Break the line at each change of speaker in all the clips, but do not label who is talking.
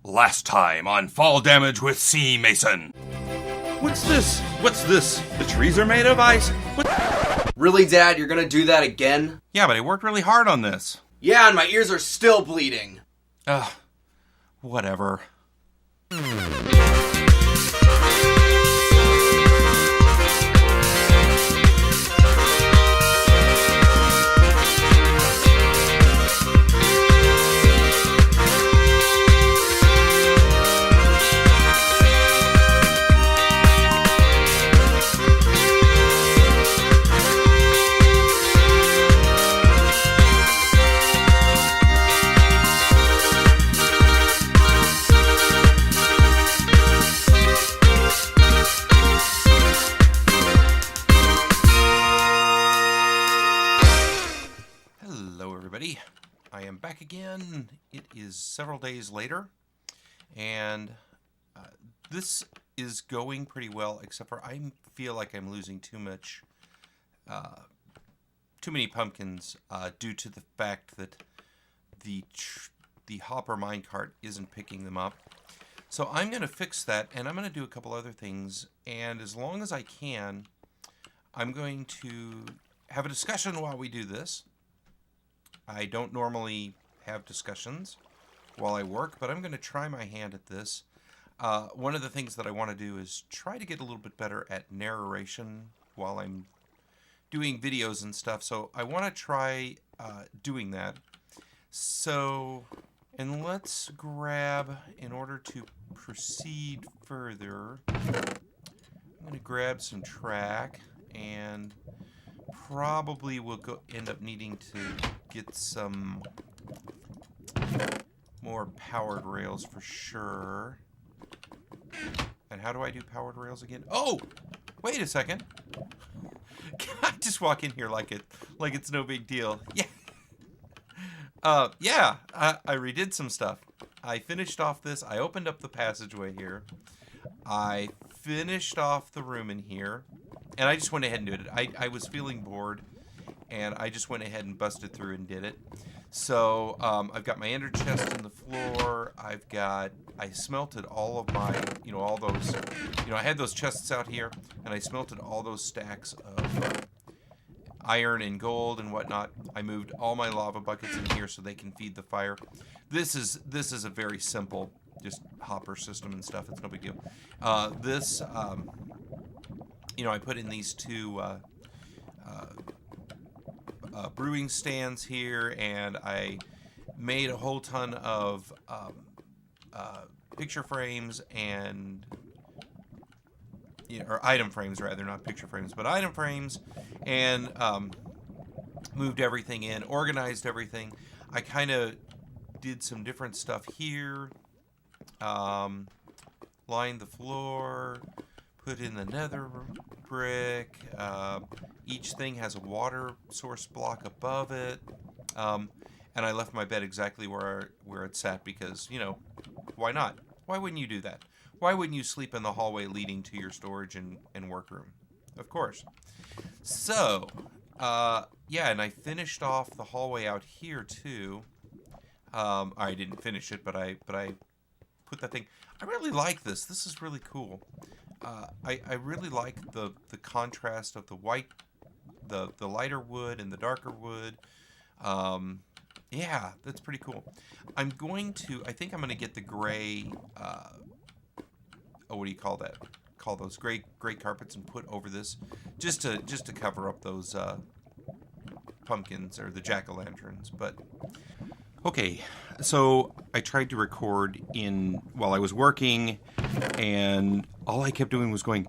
Last time on Fall Damage with Sea Mason. What's this? The trees are made of ice? What?
Really, Dad? You're gonna do that again?
Yeah, but I worked really hard on this.
Yeah, and my ears are still bleeding.
Whatever. I am back again. It is several days later, and this is going pretty well, except for I feel like I'm losing too many pumpkins due to the fact that the hopper minecart isn't picking them up. So I'm going to fix that, and I'm going to do a couple other things, and as long as I can, I'm going to have a discussion while we do this. I don't normally have discussions while I work, but I'm going to try my hand at this. One of the things that I want to do is try to get a little bit better at narration while I'm doing videos and stuff. So I want to try doing that. So, and let's grab, in order to proceed further, I'm going to grab some track, and probably we'll end up needing to get some more powered rails for sure. And how do I do powered rails again? Oh, wait a second. Can I just walk in here like it's no big deal? Yeah. I redid some stuff. I finished off this. I opened up the passageway here. I finished off the room in here. And I just went ahead and did it. I was feeling bored, and I just went ahead and busted through and did it. So I've got my ender chest in the floor. I smelted all of my, all those, I had those chests out here, and I smelted all those stacks of iron and gold and whatnot. I moved all my lava buckets in here so they can feed the fire. This is a very simple, just hopper system and stuff. It's no big deal. I put in these two brewing stands here, and I made a whole ton of picture frames and, or item frames rather, not picture frames, but item frames, and moved everything in, organized everything. I kind of did some different stuff here, lined the floor, put in the nether brick. Each thing has a water source block above it. And I left my bed exactly where it sat because, why not? Why wouldn't you do that? Why wouldn't you sleep in the hallway leading to your storage and workroom? Of course. So, and I finished off the hallway out here too. I didn't finish it, but I put that thing. I really like this. This is really cool. I really like the contrast of the white, the lighter wood and the darker wood. Yeah, that's pretty cool. I think I'm going to get the gray, what do you call that? Call those gray carpets and put over this just to cover up those pumpkins or the jack-o'-lanterns. But okay, so I tried to record while I was working, and all I kept doing was I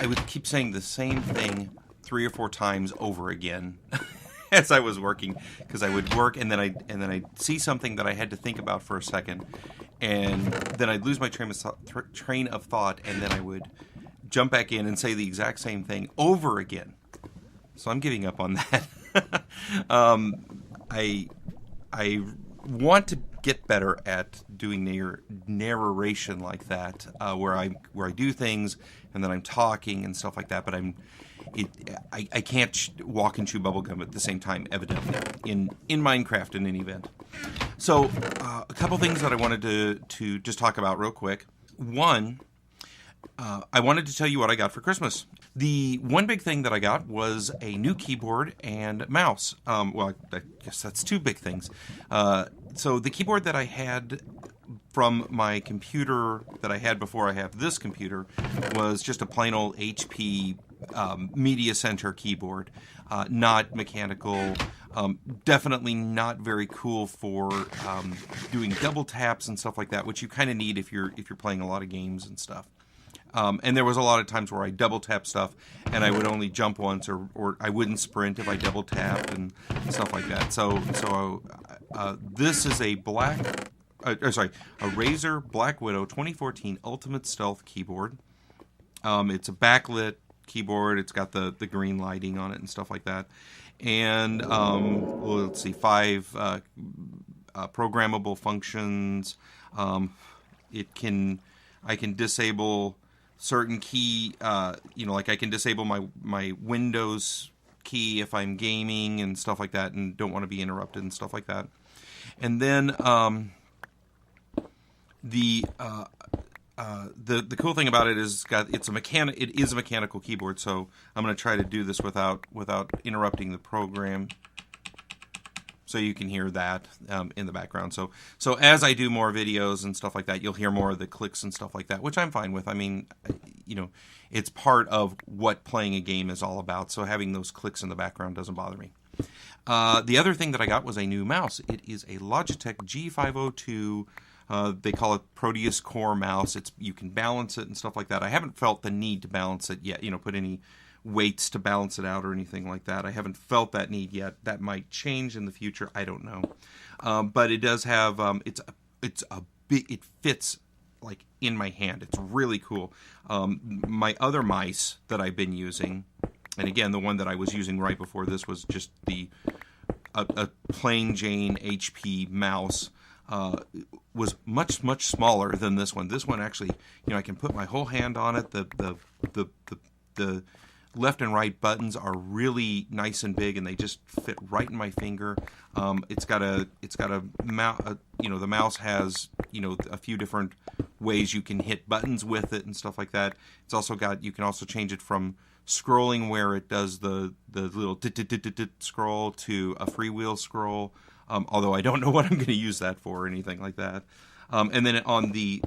would keep saying the same thing 3 or 4 times over again as I was working, because I would work and then I'd see something that I had to think about for a second, and then I'd lose my train of thought, and then I would jump back in and say the exact same thing over again. So I'm giving up on that. I want to get better at doing narration like that, where I do things and then I'm talking and stuff like that. But I can't walk and chew bubblegum at the same time, evidently, in Minecraft in any event. So a couple things that I wanted to just talk about real quick. One, I wanted to tell you what I got for Christmas. The one big thing that I got was a new keyboard and mouse. Well, I guess that's two big things. So the keyboard that I had from my computer that I had before I have this computer was just a plain old HP Media Center keyboard, not mechanical. Definitely not very cool for doing double taps and stuff like that, which you kind of need if you're playing a lot of games and stuff. And there was a lot of times where I double tap stuff and I would only jump once, or I wouldn't sprint if I double tapped and stuff like that. So this is a a Razer Black Widow 2014 Ultimate Stealth keyboard. It's a backlit keyboard. It's got the green lighting on it and stuff like that. And let's see, 5 programmable functions. I can disable certain key, like I can disable my Windows key if I'm gaming and stuff like that and don't want to be interrupted and stuff like that. And then the cool thing about it is it is a mechanical keyboard, so I'm going to try to do this without interrupting the program, so you can hear that in the background. So as I do more videos and stuff like that, you'll hear more of the clicks and stuff like that, which I'm fine with. I mean, it's part of what playing a game is all about, so having those clicks in the background doesn't bother me. The other thing that I got was a new mouse. It is a Logitech G502. They call it Proteus Core mouse. You can balance it and stuff like that. I haven't felt the need to balance it yet, put any weights to balance it out or anything like that. I haven't felt that need yet. That might change in the future. I don't know. But it does have, it fits like in my hand. It's really cool. My other mice that I've been using, and again, the one that I was using right before this was just a plain Jane HP mouse, was much smaller than this one. This one actually, I can put my whole hand on it. The left and right buttons are really nice and big, and they just fit right in my finger. It's got a mouse. The mouse has a few different ways you can hit buttons with it and stuff like that. It's also you can also change it from scrolling where it does the little scroll to a freewheel scroll. Although I don't know what I'm going to use that for or anything like that. And then on the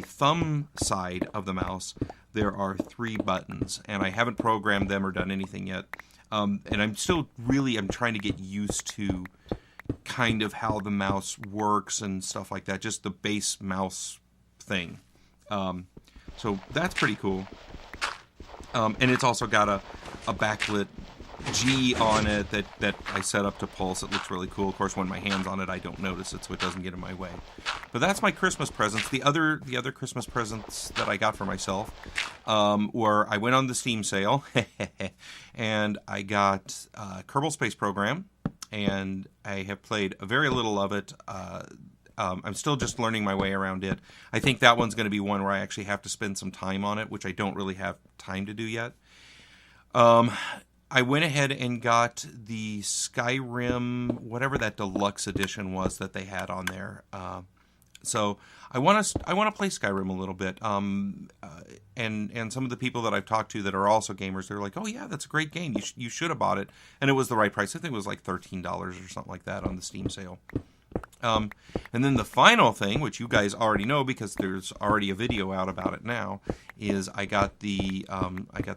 thumb side of the mouse, there are 3 buttons, and I haven't programmed them or done anything yet. And I'm trying to get used to kind of how the mouse works and stuff like that, just the base mouse thing. So that's pretty cool. And it's also got a backlit G on it that I set up to pulse. It looks really cool. Of course, when my hand's on it, I don't notice it, so it doesn't get in my way. But that's my Christmas presents. The other Christmas presents that I got for myself were, I went on the Steam sale, and I got Kerbal Space Program, and I have played very little of it. I'm still just learning my way around it. I think that one's going to be one where I actually have to spend some time on it, which I don't really have time to do yet. I went ahead and got the Skyrim, whatever that deluxe edition was that they had on there. So I want to play Skyrim a little bit. And some of the people that I've talked to that are also gamers, they're like, "Oh yeah, that's a great game. You should have bought it." And it was the right price. I think it was like $13 or something like that on the Steam sale. And then the final thing, which you guys already know because there's already a video out about it now, is I got the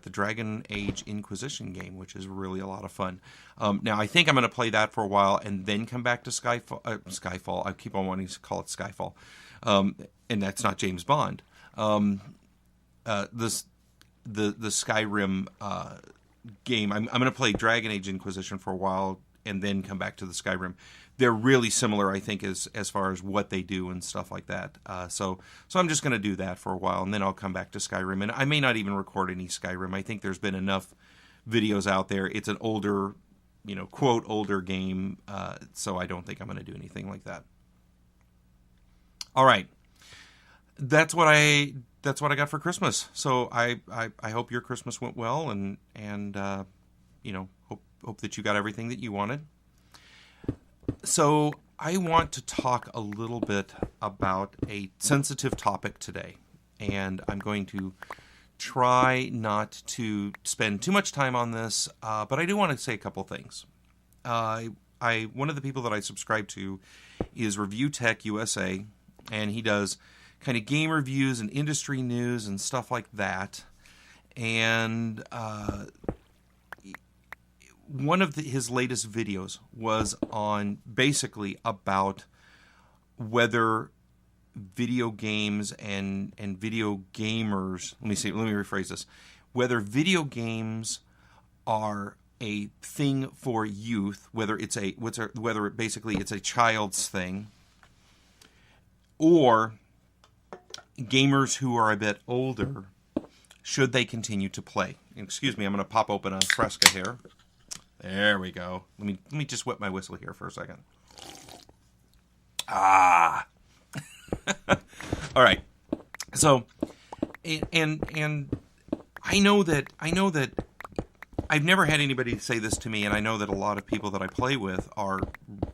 Dragon Age Inquisition game, which is really a lot of fun. Now I think I'm going to play that for a while and then come back to Skyfall. I keep on wanting to call it Skyfall, and that's not James Bond. The Skyrim game. I'm going to play Dragon Age Inquisition for a while and then come back to the Skyrim. They're really similar, I think, as far as what they do and stuff like that. So I'm just going to do that for a while, and then I'll come back to Skyrim. And I may not even record any Skyrim. I think there's been enough videos out there. It's an older, quote, older game, so I don't think I'm going to do anything like that. All right. That's what I got for Christmas. So I hope your Christmas went well, and hope that you got everything that you wanted. So I want to talk a little bit about a sensitive topic today, and I'm going to try not to spend too much time on this, but I do want to say a couple things. One of the people that I subscribe to is Review Tech USA, and he does kind of game reviews and industry news and stuff like that. And one of his latest videos was on basically about whether video games and video gamers, let me rephrase this, whether video games are a thing for youth, whether it's basically it's a child's thing, or gamers who are a bit older, should they continue to play? Excuse me, I'm going to pop open a Fresca here. There we go. Let me just wet my whistle here for a second. Ah. All right. So, and I know that I've never had anybody say this to me, and I know that a lot of people that I play with are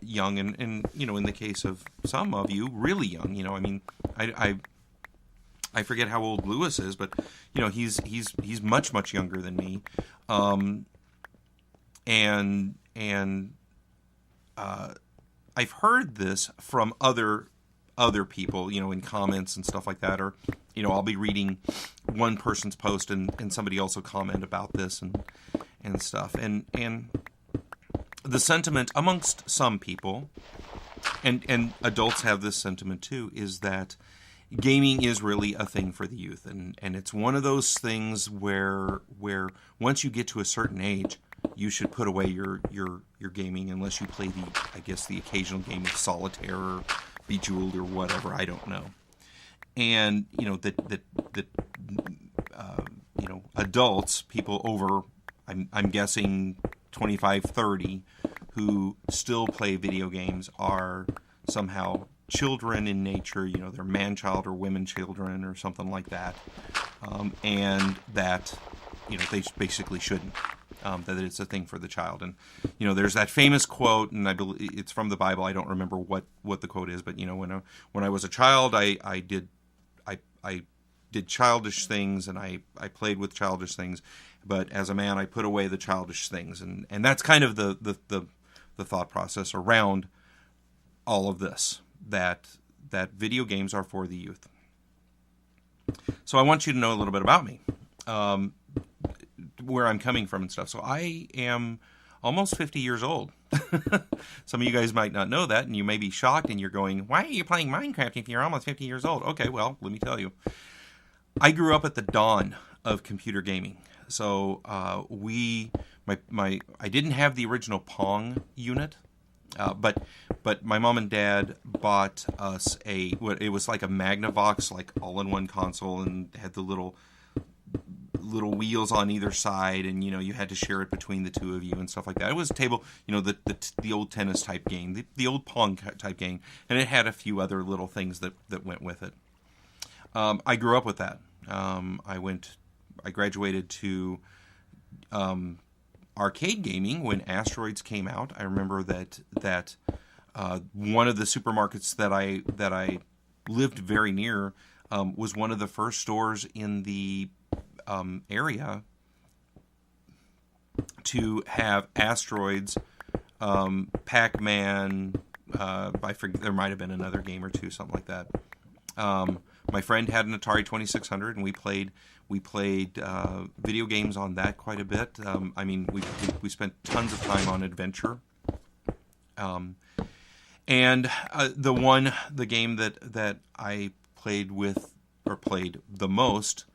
young, and in the case of some of you, really young. I mean, I forget how old Lewis is, but he's much younger than me, and I've heard this from other people, in comments and stuff like that, or I'll be reading one person's post and somebody else will comment about this and stuff, and the sentiment amongst some people, and adults have this sentiment too, is that gaming is really a thing for the youth, and it's one of those things where once you get to a certain age, you should put away your gaming unless you play the occasional game of solitaire or Bejeweled or whatever, I don't know. And adults, people over, I'm guessing 25, 30, who still play video games are somehow children in nature, they're man-child or women-children or something like that, and that they basically shouldn't. That it's a thing for the child. And there's that famous quote, and I believe it's from the Bible. I don't remember what the quote is, but when I was a child, I did childish things, and I played with childish things, but as a man I put away the childish things, and that's kind of the thought process around all of this, that video games are for the youth. So I want you to know a little bit about me, where I'm coming from and stuff. So I am almost 50 years old. Some of you guys might not know that, and you may be shocked, and you're going, why are you playing Minecraft if you're almost 50 years old? Okay, well, let me tell you. I grew up at the dawn of computer gaming. So I didn't have the original Pong unit, but my mom and dad bought us it was like a Magnavox, like all-in-one console, and had the little wheels on either side, and you had to share it between the two of you and stuff like that. It was a table, the old tennis type game, the old Pong type game, and it had a few other little things that went with it. I grew up with that. I graduated to arcade gaming when Asteroids came out. I remember that one of the supermarkets that I lived very near was one of the first stores in the area to have Asteroids, Pac-Man, I forget, there might have been another game or two, something like that. My friend had an Atari 2600, and we played video games on that quite a bit. We spent tons of time on Adventure. And the game that I played the most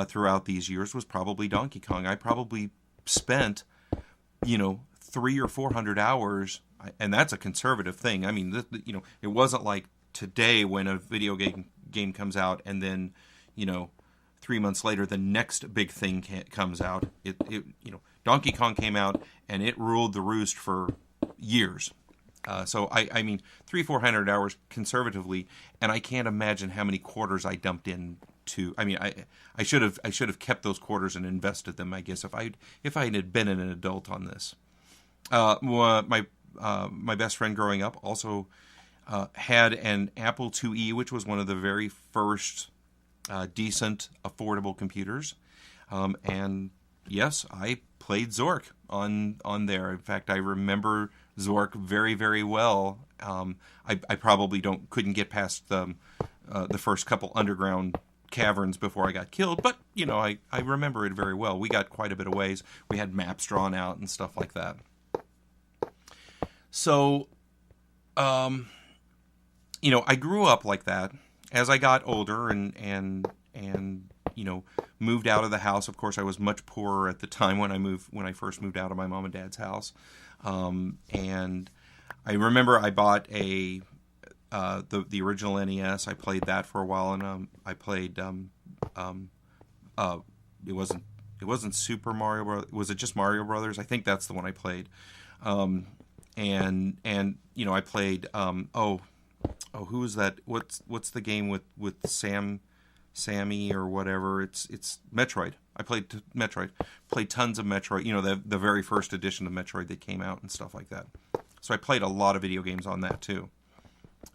throughout these years was probably Donkey Kong. I probably spent 300 or 400 hours, and that's a conservative thing. I mean, it wasn't like today when a video game comes out and then 3 months later the next big thing comes out. Donkey Kong came out and it ruled the roost for years. So I mean 300-400 hours conservatively, and I can't imagine how many quarters I dumped into. I mean, I should have kept those quarters and invested them. I guess if I had been an adult on this. My best friend growing up also had an Apple IIe, which was one of the very first decent, affordable computers. And yes, I played Zork on there. In fact, I remember Zork very, very well. I probably couldn't get past the first couple underground caverns before I got killed, but I remember it very well. We got quite a bit of ways. We had maps drawn out and stuff like that. So, I grew up like that. As I got older and moved out of the house. Of course, I was much poorer at the time when I first moved out of my mom and dad's house. And I remember I bought the original NES. I played that for a while, and I played it wasn't Super Mario Brothers. Was it just Mario Brothers? I think that's the one I played. And I played who was that? What's the game with Sammy or whatever? It's Metroid. I played Metroid. Played tons of Metroid. The very first edition of Metroid that came out and stuff like that. So I played a lot of video games on that too.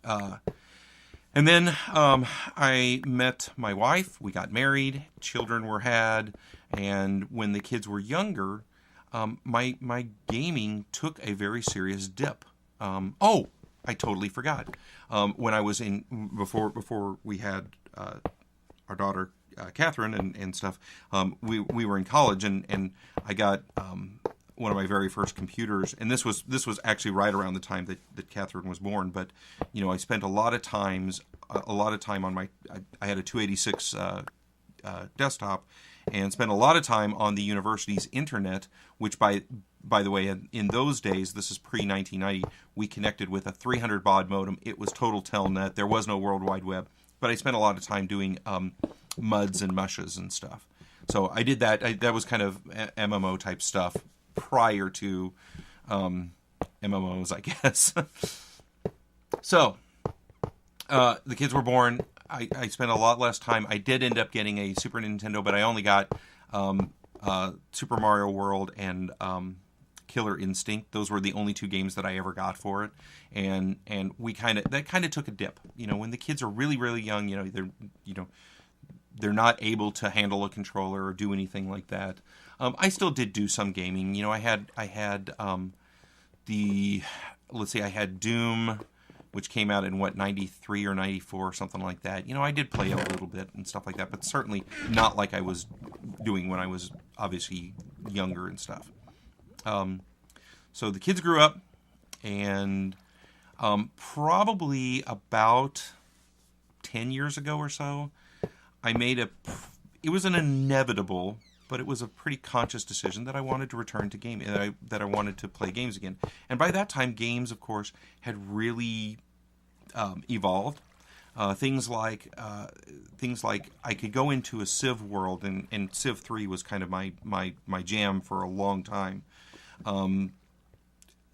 And then I met my wife. We got married. Children were had. And when the kids were younger, my gaming took a very serious dip. I totally forgot. When I was before we had our daughter Catherine and stuff, we were in college, and I got one of my very first computers, and this was actually right around the time that Catherine was born. But I spent a lot of time on my. I had a 286 desktop, and spent a lot of time on the university's internet, which by the way, in those days, this is pre-1990, we connected with a 300 baud modem. It was total telnet. There was no World Wide Web. But I spent a lot of time doing MUDs and mushes and stuff. So I did that. That was kind of MMO type stuff prior to MMOs, I guess. So the kids were born. I spent a lot less time. I did end up getting a Super Nintendo, but I only got Super Mario World and Killer Instinct. Those were the only two games that I ever got for it, and that kind of took a dip. When the kids are really, really young, they're not able to handle a controller or do anything like that. I still did do some gaming. I had I had Doom, which came out in 93 or 94 or something like that. I did play a little bit and stuff like that, but certainly not like I was doing when I was obviously younger and stuff. So the kids grew up, and probably about 10 years ago or so, I made it was an inevitable, but it was a pretty conscious decision that I wanted to return to gaming, that I wanted to play games again. And by that time, games, of course, had really evolved. Things like I could go into a Civ world, and Civ 3 was kind of my jam for a long time.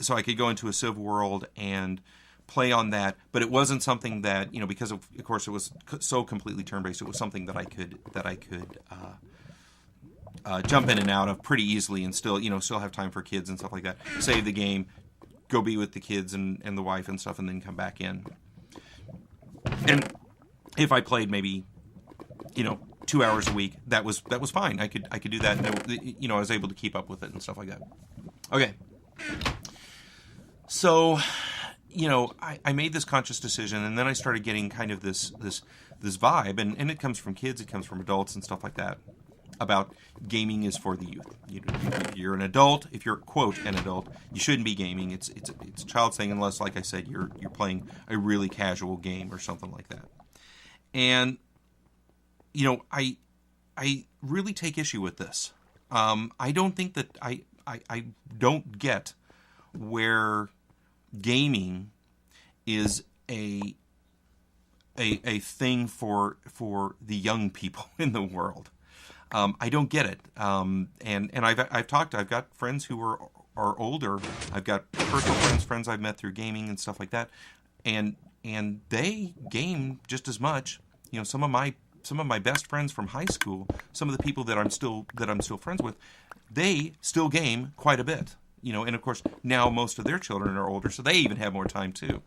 So I could go into a Civ world and play on that, but it wasn't something that, because of course it was so completely turn-based, it was something that I could jump in and out of pretty easily, and still have time for kids and stuff like that. Save the game, go be with the kids and the wife and stuff, and then come back in. And if I played maybe 2 hours a week, that was fine. I could do that. And I was able to keep up with it and stuff like that. Okay. So, I made this conscious decision, and then I started getting kind of this vibe, and it comes from kids, it comes from adults and stuff like that, about gaming is for the youth. You're an adult. If you're, quote, an adult, you shouldn't be gaming. It's a child's thing, unless, like I said, you're playing a really casual game or something like that. And I really take issue with this. I don't think that I don't get where gaming is a thing for the young people in the world. I don't get it. And I've got friends who are are older. I've got personal friends I've met through gaming and stuff like that, and they game just as much. Some of my best friends from high school, some of the people that I'm still friends with, they still game quite a bit. And of course now most of their children are older, so they even have more time too.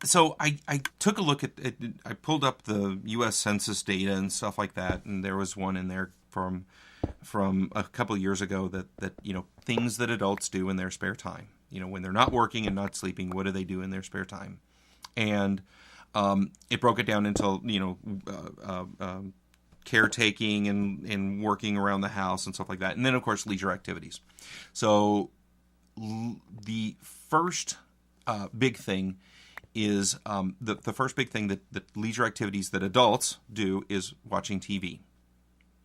So I took a look at it. I pulled up the U.S. Census data and stuff like that, and there was one in there from a couple of years ago that things that adults do in their spare time. When they're not working and not sleeping, what do they do in their spare time? And it broke it down into caretaking and working around the house and stuff like that, and then of course leisure activities. So the first big thing is the first big thing that leisure activities that adults do is watching TV.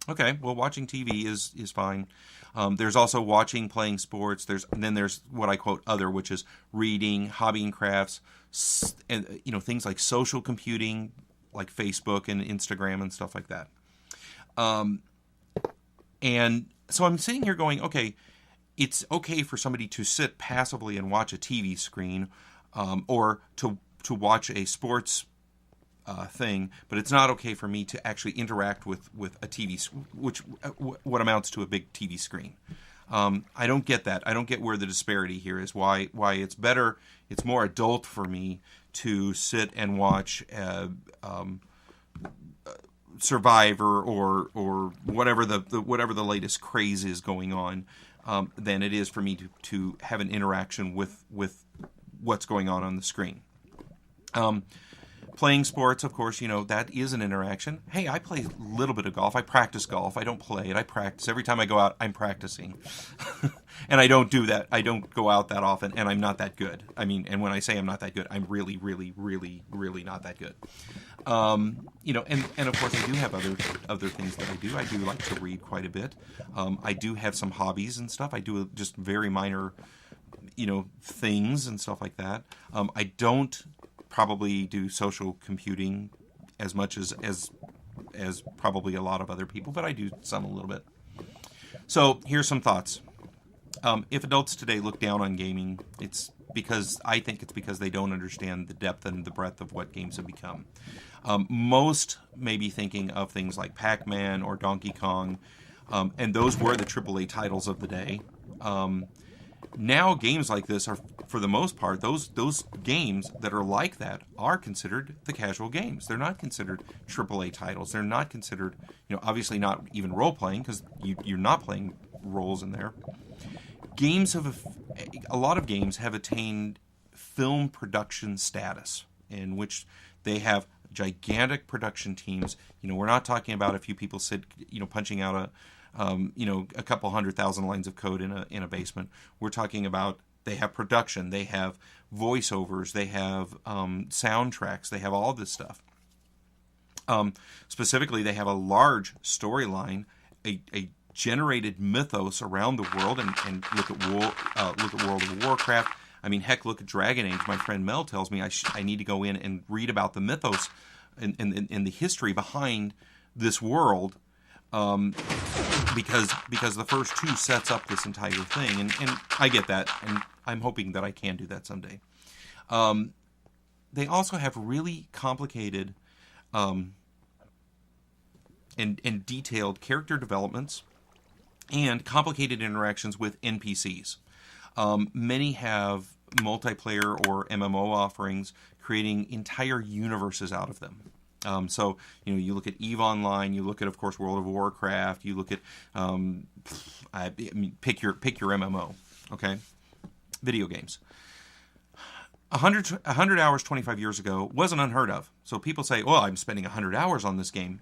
Okay, well, watching TV is fine. There's also watching, playing sports. Then there's what I quote other, which is reading, hobby and crafts, and things like social computing, like Facebook and Instagram and stuff like that. And so I'm sitting here going, okay, it's okay for somebody to sit passively and watch a TV screen, or to watch a sports thing, but it's not okay for me to actually interact with a TV, what amounts to a big TV screen. I don't get that. I don't get where the disparity here is. Why it's better, it's more adult for me to sit and watch Survivor or whatever the latest craze is going on, than it is for me to have an interaction with what's going on the screen. Playing sports, of course, that is an interaction. Hey, I play a little bit of golf. I practice golf. I don't play it. I practice. Every time I go out, I'm practicing. And I don't do that. I don't go out that often, and I'm not that good. And when I say I'm not that good, I'm really, really, really, really not that good. And of course, I do have other things that I do. I do like to read quite a bit. I do have some hobbies and stuff. I do just very minor, things and stuff like that. I don't probably do social computing as much as probably a lot of other people, but I do some a little bit. So here's some thoughts. If adults today look down on gaming, I think it's because they don't understand the depth and the breadth of what games have become. Most may be thinking of things like Pac-Man or Donkey Kong, and those were the AAA titles of the day. Now games like this are, for the most part, those games that are like that are considered the casual games. They're not considered AAA titles. They're not considered, obviously not even role-playing, because you're not playing roles in there. A lot of games have attained film production status, in which they have gigantic production teams. We're not talking about a few people punching out a couple 100,000 lines of code in a basement. We're talking about they have production, they have voiceovers, they have soundtracks, they have all this stuff. Specifically, they have a large storyline, a generated mythos around the world, and look at World of Warcraft. Heck, look at Dragon Age. My friend Mel tells me I need to go in and read about the mythos and the history behind this world. Because the first two sets up this entire thing, and I get that, and I'm hoping that I can do that someday. They also have really complicated and detailed character developments and complicated interactions with NPCs. Many have multiplayer or MMO offerings, creating entire universes out of them. So, you look at EVE Online, you look at, of course, World of Warcraft, you look at, pick your MMO, okay? Video games. 100 hours 25 years ago wasn't unheard of. So people say, well, I'm spending 100 hours on this game.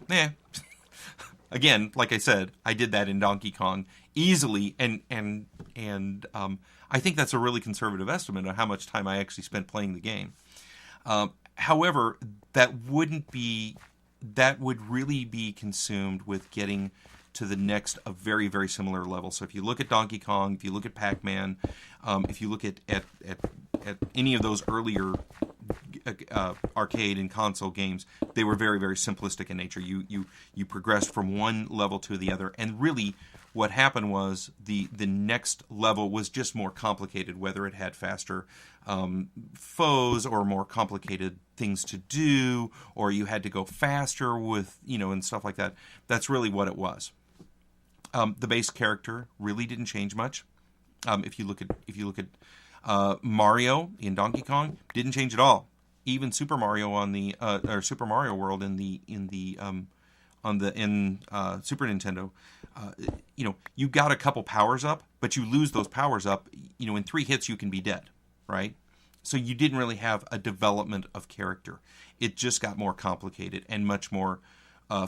Again, like I said, I did that in Donkey Kong easily, and I think that's a really conservative estimate of how much time I actually spent playing the game. However, that would really be consumed with getting to the next, a very, very similar level. So if you look at Donkey Kong, if you look at Pac-Man, if you look at any of those earlier arcade and console games, they were very, very simplistic in nature. You progressed from one level to the other, and really what happened was the next level was just more complicated, whether it had faster foes or more complicated things to do, or you had to go faster with, and stuff like that. That's really what it was. The base character really didn't change much. If you look at Mario in Donkey Kong, didn't change at all. Even Super Mario on the or Super Mario World in Super Nintendo, you got a couple powers up, but you lose those powers up. In 3 hits you can be dead, right? So you didn't really have a development of character. It just got more complicated and much more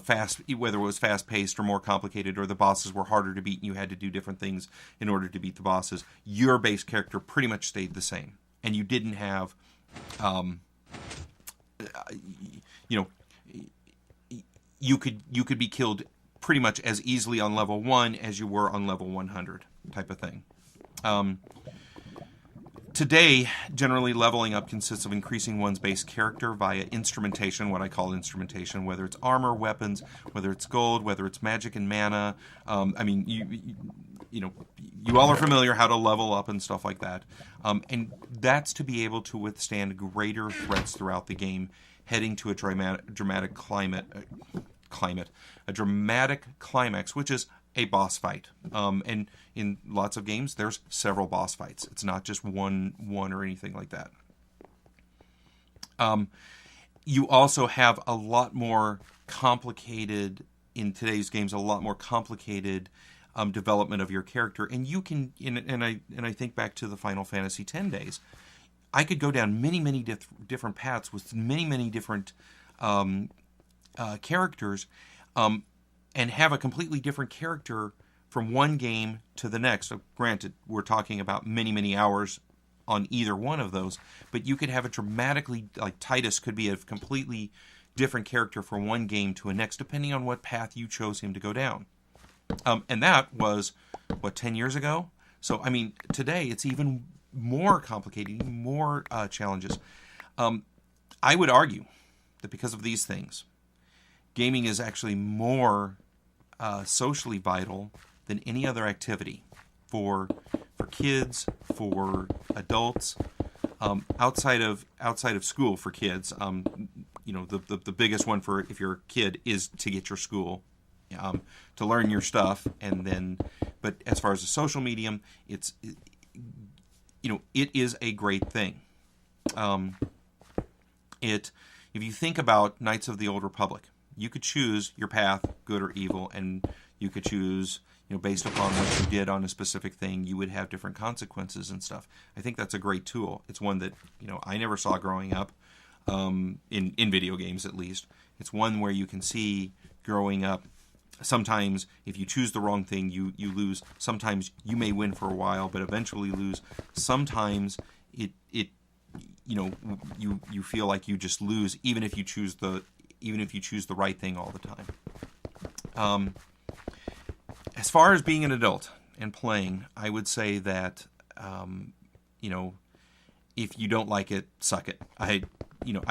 fast, whether it was fast-paced or more complicated, or the bosses were harder to beat and you had to do different things in order to beat the bosses. Your base character pretty much stayed the same, and you didn't have, you could be killed pretty much as easily on level 1 as you were on level 100 type of thing. Today, generally leveling up consists of increasing one's base character via instrumentation, what I call instrumentation, whether it's armor, weapons, whether it's gold, whether it's magic and mana. You all are familiar how to level up and stuff like that. And that's to be able to withstand greater threats throughout the game, heading to a dramatic climax, which is a boss fight. And in lots of games, there's several boss fights. It's not just one or anything like that. You also have a lot more complicated, in today's games, a lot more complicated development of your character. And you can, and I think back to the Final Fantasy X days, I could go down many different paths with many different characters, and have a completely different character from one game to the next. So granted, we're talking about many hours on either one of those, but you could have a dramatically, like Titus could be a completely different character from one game to a next, depending on what path you chose him to go down. And that was, 10 years ago? So, today it's even more complicated, even more challenges. I would argue that because of these things, gaming is actually more socially vital than any other activity for kids, for adults, outside of school for kids. The biggest one for if you're a kid is to get your school, to learn your stuff, and then. But as far as a social medium, it is a great thing. If you think about Knights of the Old Republic, you could choose your path, good or evil, and you could choose, based upon what you did on a specific thing, you would have different consequences and stuff. I think that's a great tool. It's one that, I never saw growing up, in video games at least. It's one where you can see growing up, sometimes if you choose the wrong thing, you lose. Sometimes you may win for a while, but eventually lose. Sometimes you feel like you just lose, even if you choose the right thing all the time. As far as being an adult and playing, I would say that, if you don't like it, suck it. I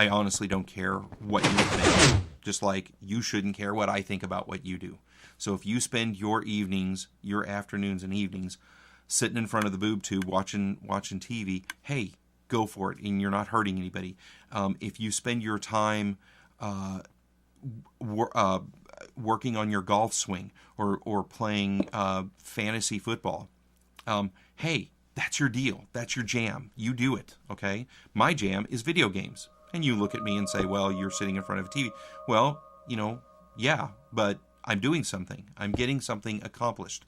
honestly don't care what you think. Just like you shouldn't care what I think about what you do. So if you spend your evenings, your afternoons and evenings, sitting in front of the boob tube watching TV, hey, go for it, and you're not hurting anybody. If you spend your time working on your golf swing or playing fantasy football, hey, that's your deal. That's your jam. You do it, okay? My jam is video games. And you look at me and say, well, you're sitting in front of a TV. Well, yeah, but I'm doing something. I'm getting something accomplished.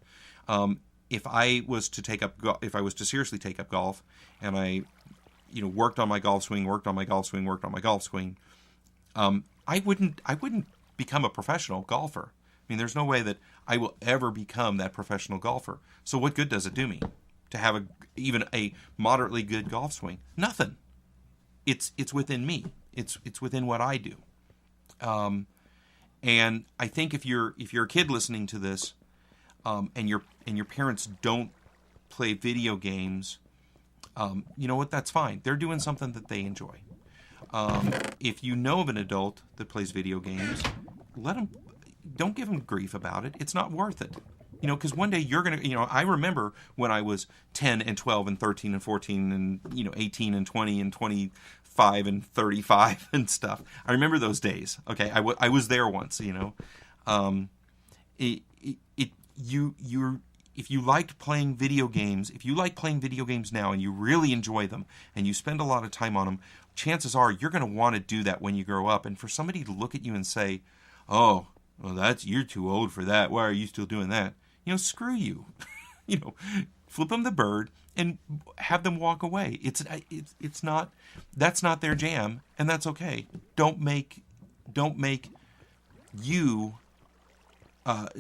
If I was to seriously take up golf, and I, worked on my golf swing, I wouldn't become a professional golfer. There's no way that I will ever become that professional golfer. So what good does it do me to have even a moderately good golf swing? Nothing. It's within me. It's within what I do. And I think if you're a kid listening to this, and your parents don't play video games, you know what? That's fine. They're doing something that they enjoy. If you know of an adult that plays video games, don't give them grief about it. It's not worth it. You know, because one day you're going to, you know, I remember when I was 10 and 12 and 13 and 14 and, you know, 18 and 20 and 25 and 35 and stuff. I remember those days. Okay. I was there once, you know. If you liked playing video games, if you like playing video games now and you really enjoy them and you spend a lot of time on them, chances are you're going to want to do that when you grow up. And for somebody to look at you and say, "Oh, well, you're too old for that. Why are you still doing that?" You know, screw you. You know, flip them the bird and have them walk away. It's not, that's not their jam, and that's okay. Don't make you.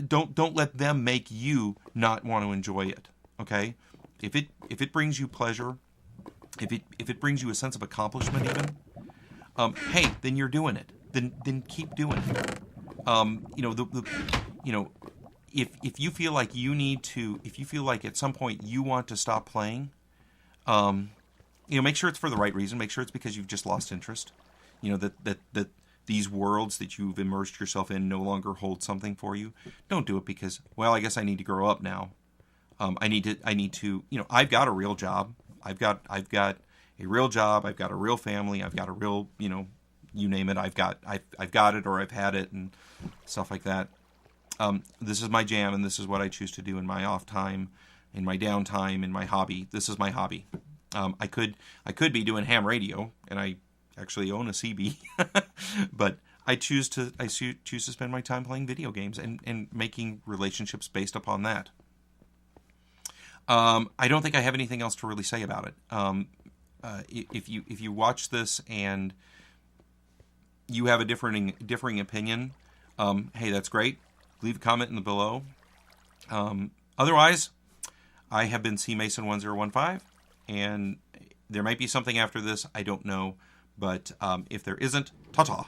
Don't let them make you not want to enjoy it. Okay, if it brings you pleasure, if it brings you a sense of accomplishment, even, hey, then you're doing it. Then keep doing it. You know if you feel like you need to, if you feel like at some point you want to stop playing, you know, make sure it's for the right reason. Make sure it's because you've just lost interest. You know that these worlds that you've immersed yourself in no longer hold something for you. Don't do it because, well, I guess I need to grow up now. I need to, you know, I've got a real job. I've got a real job. I've got a real family. I've got a real, you know, you name it. I've got it, or I've had it, and stuff like that. This is my jam, and this is what I choose to do in my off time, in my downtime, in my hobby. This is my hobby. I could be doing ham radio, and I actually own a CB, but I choose to spend my time playing video games and making relationships based upon that. I don't think I have anything else to really say about it. If you watch this and you have a differing opinion, hey, that's great. Leave a comment in the below. Otherwise, I have been CMason1015, and there might be something after this. I don't know. But if there isn't, ta-ta.